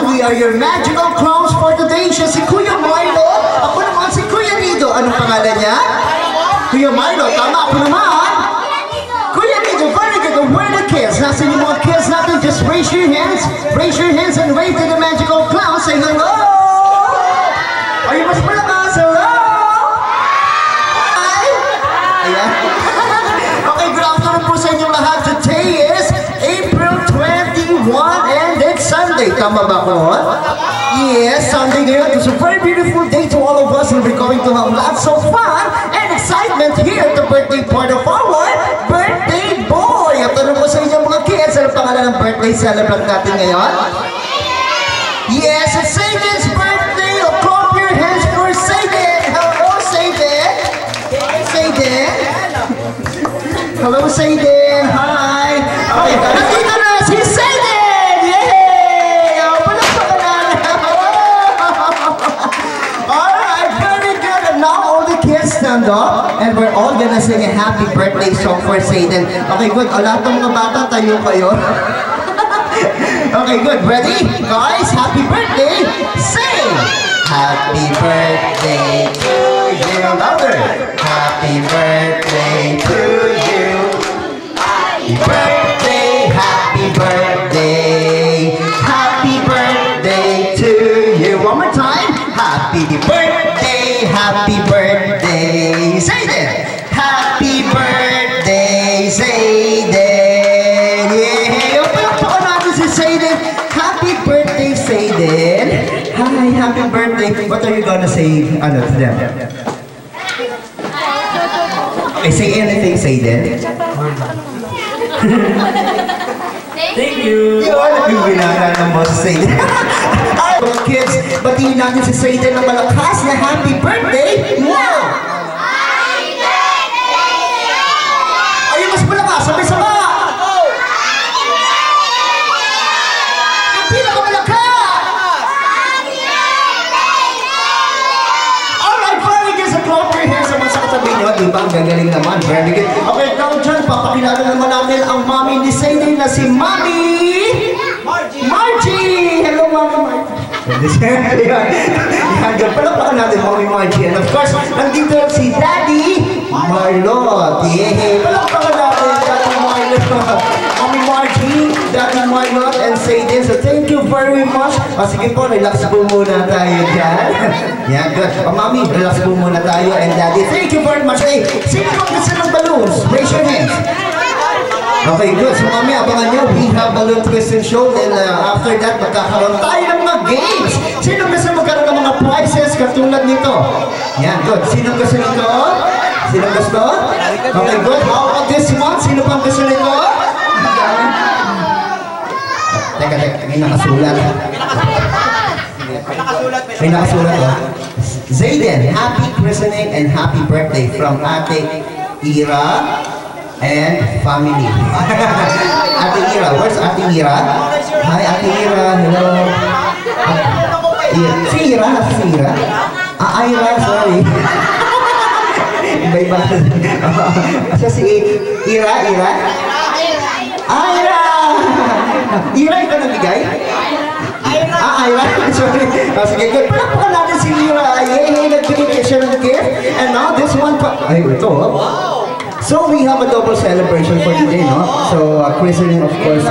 We are your magical clowns for today. Siya si Kuya Milo. Ako naman si Kuya Nido. Anong pangalan niya? Kuya Milo. Tama ako naman. Kuya Nido, very good. Where the kids? Nasaan yung mga kids natin? Just raise your hands. Raise your hands and wave to the magical clown. Say hello. Are you mas malakas? Hello. Hi. Ayan. Okay, good afternoon po sa inyong lahat. Today is April 21 and it's Sunday. Tama ba ko? Yes, Sunday ngayon. It's a very beautiful day to all of us and we're going to have lots of fun and excitement here at the birthday part of our birthday boy. At ano po sa inyong mga kids? Ano pangalan ng birthday celebrant natin ngayon? Yes, it's Sagan's birthday. Clap your hands for Sagan. Hello, Sagan. Hi, Sagan. Hello, Sagan. Hi. Okay, nandito na si Sagan. Yay! Palakpakan na. Alright, very good. And now all the kids stand up and we're all gonna sing a happy birthday song for Sagan. Okay, good. O lahat ng mga bata, tayo kayo. Okay, good. Ready? Guys, happy birthday. Sing! Happy birthday to you. Louder. Happy birthday to you. Happy birthday, happy birthday. Happy birthday to you. One more time. Happy birthday, happy birthday. Say that. Happy birthday, Zayden. Yeah. Palakpakan natin si Zayden. Happy birthday, Zayden. Hi, happy birthday. What are you gonna say to them? Okay, say anything, Zayden. Thank you. Yun, nagbibinara ng boss Zayden. Alright, kids, batiin natin si Zayden ng malakas na happy birthday. Wow! Happy birthday! Ayun, mas malakas. Sabay-sabay. Ang pinakamalakas. Alright, very good. Sa clap your hands naman sa katabi nyo. Diba? Ang gagaling naman. Very good. Okay, now dyan, papakilala naman natin ang mami ni Zayden na si Mami Margie! Hello, Mami Margie. Yan, palakpakan natin, Mami Margie. And of course, nandito si Daddy Marlot. Yeah, palakpakan natin, Daddy Marlot. Mami Margie, Daddy Marlot, and Zayden. So thank you very much. Sige po, relax po muna tayo dyan. Yan, good. Mami, relax po muna tayo. And Daddy, thank you very much. Hey, sino po gusto ng balloons? Raise your hands. Okay, good. So mami, abangan nyo, we have balloon twist and show. And after that, magkakaroon tayo ng mga games. Sino gusto magkaroon ng mga prizes katulad nito? Yan, good. Sino gusto nito? Sino gusto? Okay, good. How about this one? Sino pang gusto nito? Teka, may nakasulat. May nakasulat, oh. Zayden, happy christening and happy birthday from Ate Ira and family. Ate Ira, where's Ate Ira? Hi, Ate Ira, hello. Si Ira, nasa si Ira? Ira, sorry. Iba-iba. Asa si Ira? Ira? Ira! Ira, ikaw nabigay? Ira, sorry. Sige, good. Palakpakan natin si Ira. Yay, nagbigay siya ng gift. And now, this one pa. Ay, ito. Wow! So we have a double celebration for today, no? So christening, of course,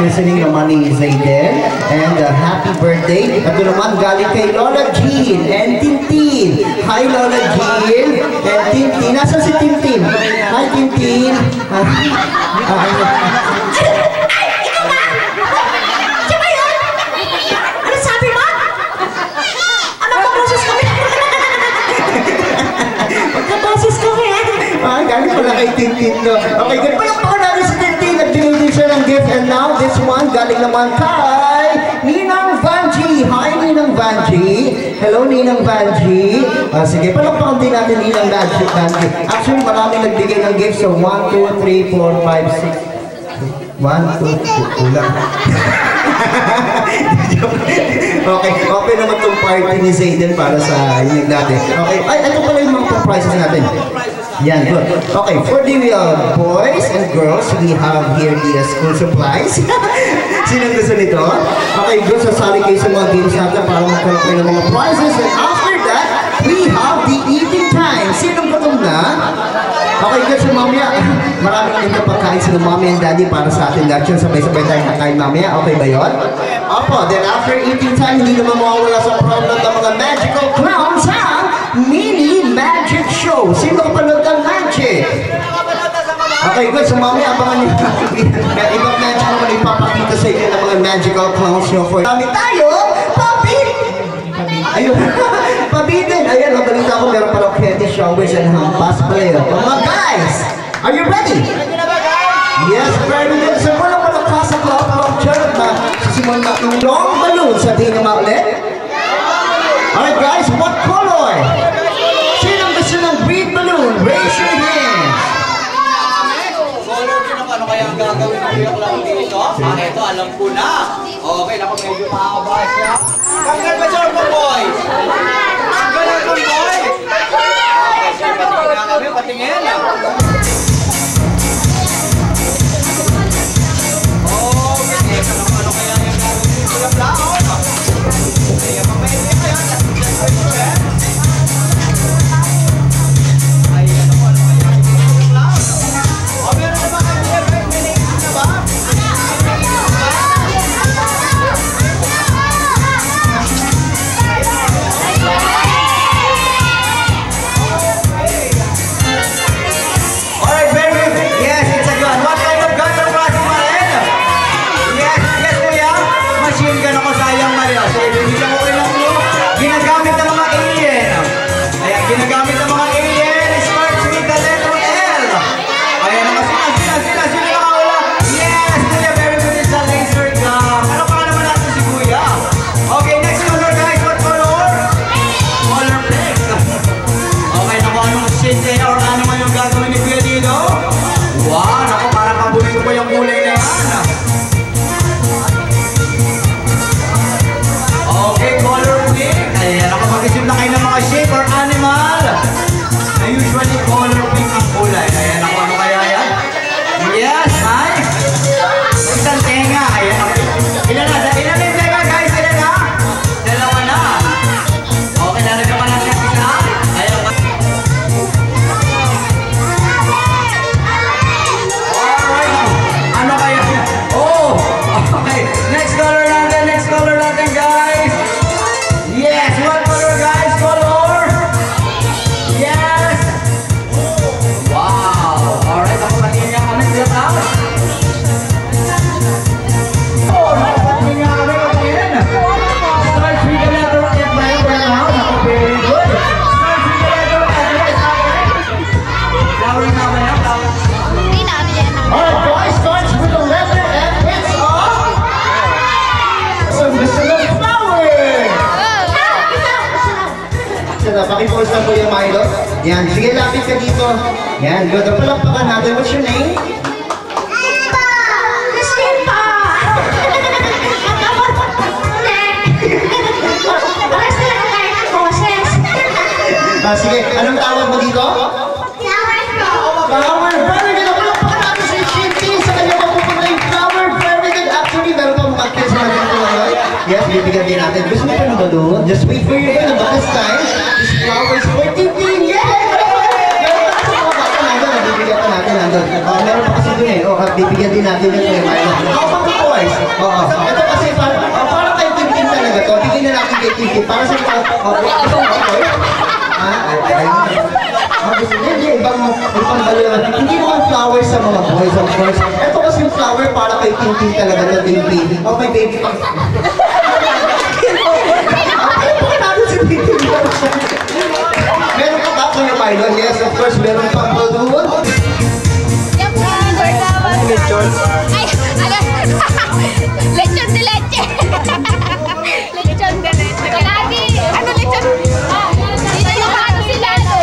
christening naman ni Zayden, and happy birthday. Ito naman galing kay Lola Jean and Tintin. Hi Lola Jean and Tintin. Nasaan si Tintin? Hi Tintin. Ay, ikaw ba? Siya ba yun? Ano sabi mo? Magkaboses kami. Magkaboses kami, galing pala kay Tintin, no? Okay, good. Palakpakan natin si Tintin. Nagbigay din siya ng gift. And now, this one, galing naman kay Ninang Vanji. Hi, Ninang Vanji. Hello, Ninang Vanji. Sige, palakpakan din natin Ninang Vanji. Actually, marami nagbigay ng gift. So, 1, 2, 3, 4, 5, 6. 1, 2, 3, kulang. Okay, okay naman itong party ni Zayden para sa inig natin. Okay, ay, ito pala yung mga prizes natin. Yan, good. Okay, for the boys and girls, we have here the school supplies. Sino gusto nito? Okay, good. Sasali kayo sa mga games natin para magkaroon kayo ng mga prizes. And after that, we have the eating time. Sinong gutom na? Okay, good. So mamaya, maraming din na pagkain sila mommy and daddy para sa atin lahat yun. Sabay-sabay tayo kakain mamaya. Okay ba yun? Opo, then after eating time, hindi naman mawawala sa program ng mga magical clowns, ha? Mini Magic Show. Sino kapanood ng magic? Okay, good. So mamaya, abangan niyo. Ibang magic naman ipapakita sa inyo ng mga magical clowns nyo for kami tayo, Papi! Ayun. Pabidin. Ayan, ang balita ko, meron parang candy showers and hampas player. Mga guys, are you ready? Yes, very good. So wala pa ng kasa clock charot na sisimon na yung long balloon. Sabihin naman ulit. Alright guys, what color? Sinong gusto ng green balloon? Raise your hands. Color din ang ano kaya ang gagawin ng Kuya Clown dito? Ito, alam ko na. Okay, naku, medyo mahaba siya. Congratulations po, boys! Congratulations, boys! Okay, sir, patingin na kami, patingin. Okay, ano kaya yung gagawin ng Kuya Clown? Kaya mamaya kaya, ay, ano kaya yung Kuya Clown? O, meron na ba kayo? May na ba? Alright, very good. Yes, it's a gun. What kind of gun are you watching, Maren? Yes, yes, kuya. Machine gun ako, sayang, Maren. So, ibigyan ko kayo ng clue. Ginagamit ng mga alien. Ayan, ginagamit ng mga alien. It starts with the letter L. Ayan, sino nakawala? Yes, kuya, very good. It's a laser gun. Ano pa naman natin si kuya? Okay, next color, guys. What color? Color pink. Okay, naku, anong shade or ano man yung gagawin ni kuya dito? Wow, naku, parang kabunin ko pa yung kulay na yan. Okay, color pink. Ayan, ako mag-isip na kayo ng mga shape or animal. Na usually color pink ang kulay. Ayan, ako, ano kaya yan? Yes, ay. Isang tenga. Ayan, ako. Ilan na yung tenga, guys? Ilan na? Dalawa na. Okay, lalagyan pa natin ang isa. Ayan, ano kaya? Oh! Okay. Next color natin, guys. Yes! What color, guys? Color? Yes! Wow! Alright, ako patingin nga kami. Sila pa? Oh! Patingin nga kami. Patingin! Starts with the letter F na yun. Ako, very good. Starts with the letter F. Flower na ba yan? Alright guys, starts with the letter F. It's off. So, gusto ng flower. Sige, pakipose lang po yung Milo. Yan, sige, lapit ka dito. Yan, good. Palakpakan natin. What's your name? Christine pa! Oras na lang tayo ng boses. Sige, anong tawag mo dito? Flower, very good. Palakpakan natin si Shinty. Sa kanya mapupunta yung flower, very good. Actually, meron pa mga kids na dito ngayon. Yes, bibigyan din natin. Gusto mo pa ng balloon? Just wait for your balloon. But this time, this flower is for Tintin. Yay! Meron pa kasi mga bata nandun. Bibigyan pa natin nandun. Meron pa kasi dun eh. Bibigyan din natin yung kay Milo. How about the boys? Ito kasi para kay Tintin talaga to. Bigyan na natin kay Tintin. Para sa hindi, ibang balon. Hindi naman flowers sa mga boys, of course. Ito kasi yung flower para kay Tintin talaga na Tintin. Oh, may baby pang... Bakit natin si Tintin? Meron pa ba kayo, Milo? Yes, of course, meron pang balon. Lechon? Ay, lechon de leche. Lechon de leche. Lagi, ano lechon? Dito yung ano sila, no?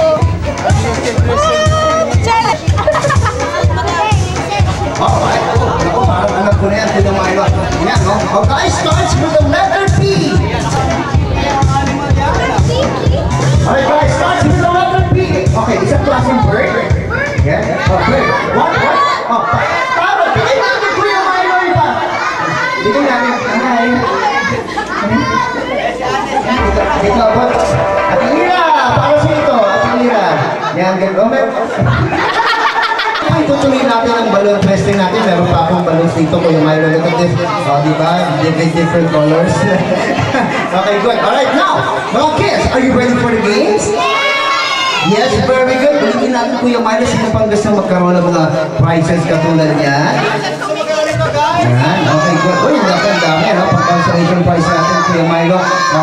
Alright, ako, parang anak ko na yan, Milo. Yan, no? Oh, guys, starts with the letter P. Alright, guys, starts with the letter P. Okay, is that class in bird? Yeah? Oh, bird. What? Oh, tama. Bigay natin Kuya Milo iba. Bigay natin. Hi. Ito, what? Ate Lira, para sa ito. Ate Lira. Yan, ganun. Tutuloy natin ang balloon testing natin. Meron pa akong balloons dito Kuya Milo. Look at this. Oh, diba? Different colors. Okay, good. Alright, now, mga kids, are you ready for the games? Yes, very good. Balikin natin Kuya Milo. Sino pang gusto magkaroon ng mga prizes katulad niya? Yan, okay, good. Uy, ang dami, no? Pang-consolation prize natin Kuya Milo.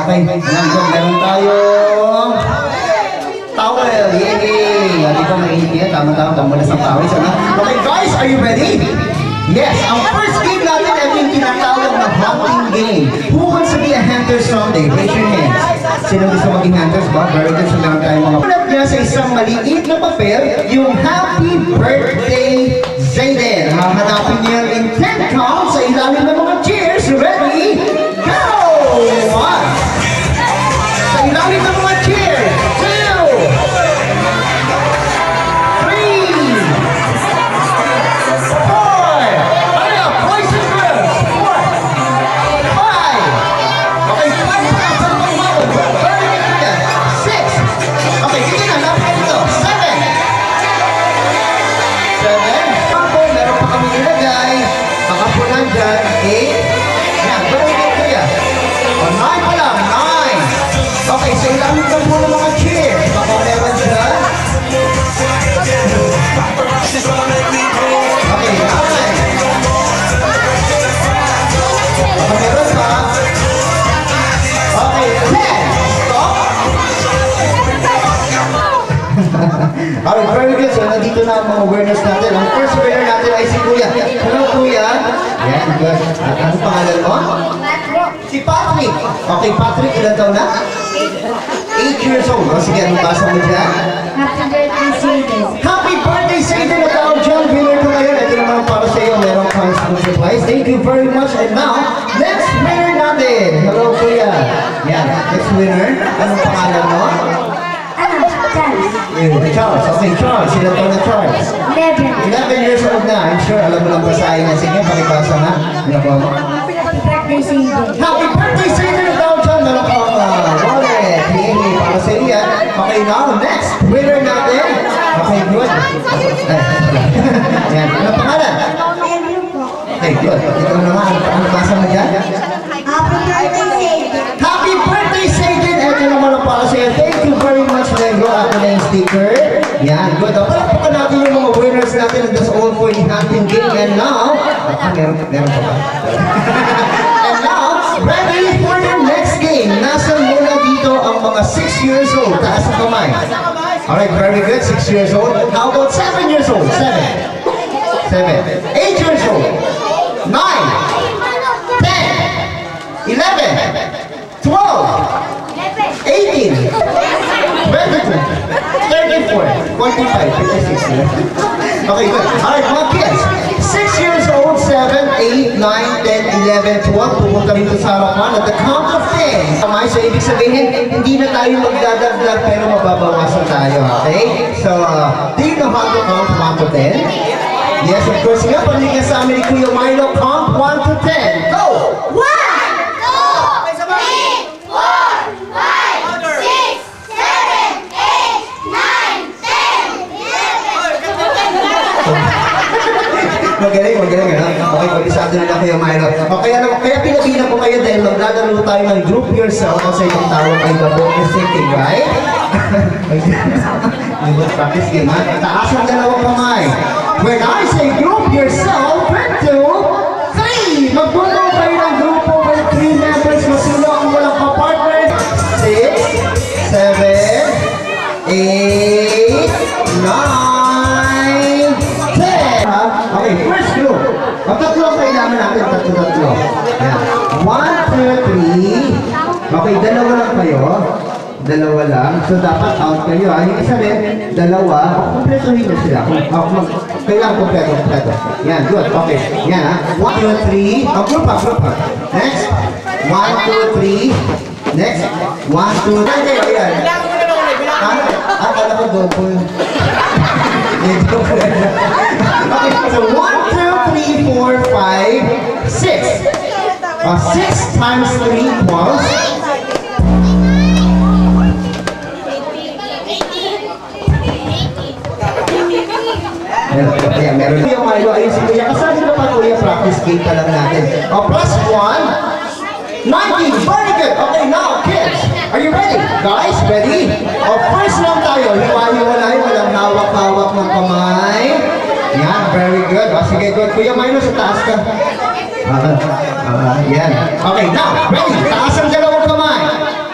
Okay, nandun, meron tayong towel. Yay! Hindi ko maintindihan. Tama-tama, mula sa pawis. Okay, guys, are you ready? Yes, ang first game natin ay yung tinatawag na hunting game. Who wants to be a hunter someday? Raise your hands. Sino gusto maging hunters ba? Very good. So meron tayong mga ulat niya sa isang maliit na papel, yung Happy Birthday Zayden. Hahanapin niya in 10 counts sa ilalim ng mga cheers. Ready? Go! 1. Sa ilalim ng mga cheers. 10. Alright, very good. So, nandito na ang mga winners natin. Ang first winner natin ay si Kuya. Hello, Kuya. Yan, good. At ano pangalan mo? Si Patrick. Okay, Patrick, ilan taon na? 8 years old. O, sige, anong basa mo dyan? Happy birthday, Zayden. Happy birthday, Zayden! At tawag dyan, winner ko ngayon. Ito naman para sa iyo. Merong points for supplies. Thank you very much. And now, next winner natin. Hello, Kuya. Yan, next winner. Anong pangalan mo? Charles. Charles. Okay, Charles. Ilan taon na Charles? 11. 11 years old na. I'm sure alam mo lang basahin na. Sige, pakibasa na. Ano po? Happy birthday, Zayden. Happy birthday, Zayden! Daw dyan. Meron ka wallet. Hihingi para sa iya. Okay, now, next winner natin. Okay, good. Yan. Ano pangalan? Andrew po. Okay, good. Ikaw naman. Ano basa mo dyan? Happy birthday, Zayden. Happy birthday, Zayden! Ito naman ang para sa iyo. Thank you very much, Lego. Ako na yung sticker. Yan, good. Palakpakan natin yung mga winners natin. And that's all for the hunting game. And now, meron pa ba? And now, ready for the next game. Nasa muna dito ang mga 6 years old. Taas ang kamay. Alright, very good. 6 years old. How about 7 years old? 7. 8 years old. 9. 10. 11. 12. 18. 22. 34. 45. 56. Okay, good. Alright, mga kids. 6 years old, 7, 8, 9, 10, 11, 12. Pupunta rito sa harapan at the count of 10. Kamay, so ibig sabihin, hindi na tayo magdadagdag pero mababawasan tayo, okay? So, do you know how to count 1 to 10? Yes, of course. Nga, panigas sa amin ni Kuya Milo, count 1 to 10. Go! 1! Magaling, ha? Okay, pag-isado nila kayo, Milo. Okay, kaya pinabilang ko kayo dahil maglalaro tayo ng group yourself kasi itong tawag ay the bonus thinking, right? Practice game, ha? Taas ang dalawang kamay. When I say group yourself, 1, 2, 3! Magbuno kayo ng grupo with 3 members. Masulo ang walang kapartner. 6, 7, 8, 9, okay, first group. Tatlo ang kailangan natin, tatlo. Yan. 1, 2, 3. Okay, dalawa lang kayo. Dalawa lang. So, dapat out kayo. Yung isa rin, dalawa. Kumpletuhin na sila. Kailangan kompleto. Yan, good. Okay. Yan ha. 1, 2, 3. Oh, group pa. Next. 1, 2, 3. Next. 1, 2, 3. Ayan. Ha? Akala ko double. Okay, so 1, 2, 3, 4, 5, 6. 6 times 3 equals. Ayan, meron yung Milo. Ayun si Kuya. Kasama na pa Kuya, practice game pa lang natin. Plus 1. 19. Very good. Okay, now, kids. Are you ready? Guys, ready? First lang tayo. Hiwa-hiwalay. Walang hawak-hawak ng kamay. Yan, very good. Sige, good. Kuya Milo, sa taas ka. Yan. Okay, now, ready? Taas ang dalawang kamay.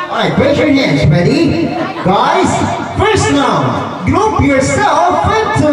Alright, raise your hands. Ready? Guys, first round. Group yourself into